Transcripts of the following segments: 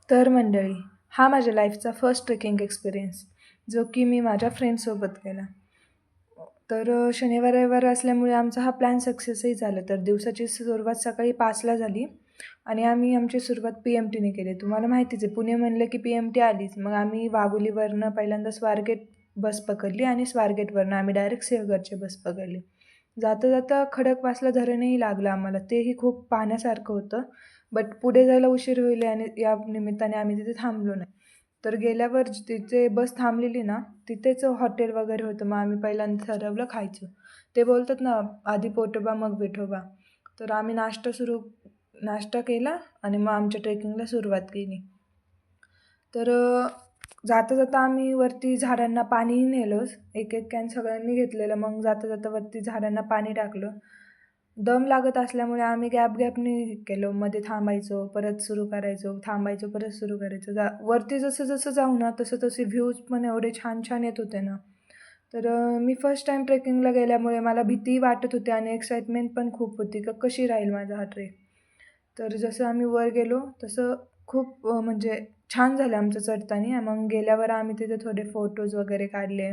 तर मंडळी, हा माझ्या लाईफचा फर्स्ट ट्रेकिंग एक्सपिरियन्स, जो की मी माझ्या फ्रेंड्ससोबत केला. तर शनिवार रविवार असल्यामुळे आमचा हा प्लॅन सक्सेसही झाला. तर दिवसाची सुरुवात सकाळी 5ला झाली आणि आम्ही आमची सुरुवात PMTने केली. तुम्हाला माहितीच आहे, पुणे म्हणलं की PMT आलीच. मग आम्ही वाघोलीवरनं पहिल्यांदा स्वारगेट बस पकडली आणि स्वारगेटवरनं आम्ही डायरेक्ट सिंहगडची बस पकडली. जाता जाता खडकवासला धरणही लागलं आम्हाला. तेही खूप पाहण्यासारखं होतं. बट पुढे जायला उशीर होईल आणि या निमित्ताने आम्ही तिथे थांबलो नाही. तर गेल्यावर तिथे बस थांबलेली ना, तिथेच हॉटेल वगैरे होतं. मग आम्ही पहिल्यांदा ठरवलं खायचं. ते बोलतात ना, आधी पोटोबा मग विठोबा. तर आम्ही नाश्ता केला आणि मग आमच्या ट्रेकिंगला सुरुवात केली. तर जाता जाता आम्ही वरती झाडांना पाणीही नेलंच. एक कॅन सगळ्यांनी घेतलेलं. मग जाता जाता वरती झाडांना पाणी टाकलं. दम लागत असल्यामुळे आम्ही गॅपने केलं. मध्ये थांबायचो, परत सुरू करायचो, थांबायचो, परत सुरू करायचो. वरती जसं जाऊ ना, तसे व्ह्यूज पण एवढे छान छान येत होते ना. तर मी फर्स्ट टाईम ट्रेकिंगला गेल्यामुळे मला भीतीही वाटत होती आणि एक्साइटमेंट पण खूप होती की कशी राहील माझा हा ट्रेक. तर जसं आम्ही वर गेलो तसं खूप म्हणजे छान झालं आमचं चढताना. मग गेल्यावर आम्ही तिथे थोडे फोटोज वगैरे काढले.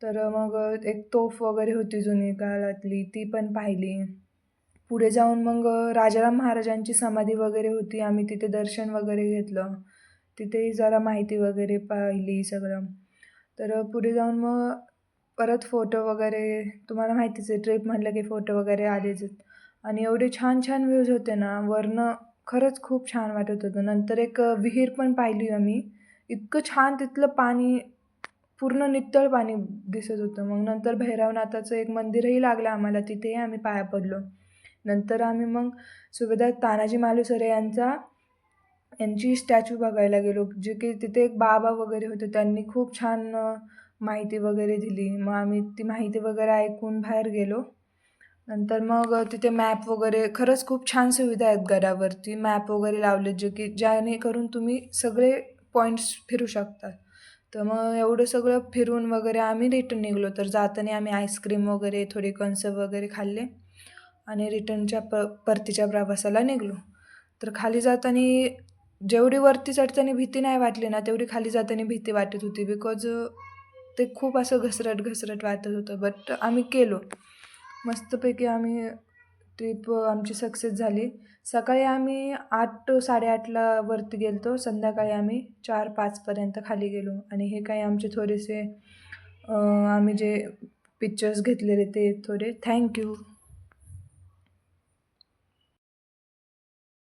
तर मग एक तोफ वगैरे होती जुनी काळातली, ती पण पाहिली. पुढे जाऊन मग राजाराम महाराजांची समाधी वगैरे होती. आम्ही तिथे दर्शन वगैरे घेतलं. तिथेही जरा माहिती वगैरे पाहिली सगळं. तर पुढे जाऊन मग परत फोटो वगैरे, तुम्हाला माहितीच आहे ट्रिप म्हटलं की फोटो वगैरे आलेच आहेत. आणि एवढे छान छान व्ह्यूज होते ना वरनं, खरंच खूप छान वाटत होतं. नंतर एक विहीर पण पाहिली आम्ही. इतकं छान तिथलं पाणी, पूर्ण नितळ पाणी दिसत होतं. मग नंतर भैरवनाथाचं एक मंदिरही लागलं आम्हाला, तिथेही आम्ही पाया पडलो. नंतर आम्ही मग सुभेदार तानाजी मालुसरे यांची स्टॅच्यू बघायला गेलो, जे की तिथे एक बाबा वगैरे होते. त्यांनी खूप छान माहिती वगैरे दिली. मग आम्ही ती माहिती वगैरे ऐकून बाहेर गेलो. नंतर मग तिथे मॅप वगैरे, खरंच खूप छान सुविधा आहेत गडावरती. मॅप वगैरे लावले, जे की जेणेकरून तुम्ही सगळे पॉईंट्स फिरू शकता. तर मग एवढं सगळं फिरून वगैरे आम्ही रिटर्न निघालो. तर जाताना आम्ही आईस्क्रीम वगैरे, थोडे कणसं वगैरे खाल्ले आणि रिटर्नच्या परतीच्या प्रवासाला निघालो. तर खाली जाताना जेवढी वरती चढताना भीती नाही वाटली ना, तेवढी खाली जाताना भीती वाटत होती. बिकॉज ते खूप असं घसरत वाटत होतं. बट आम्ही केलो. मस्तपैकी आम्ही ट्रिप आमची सक्सेस झाली. सकाळी आम्ही 8-8:30ला वरती गेलो होतो. संध्याकाळी आम्ही 4-5पर्यंत खाली गेलो. आणि हे काही आमचे थोडेसे आम्ही जे पिक्चर्स घेतलेले ते थोडे. Thank you.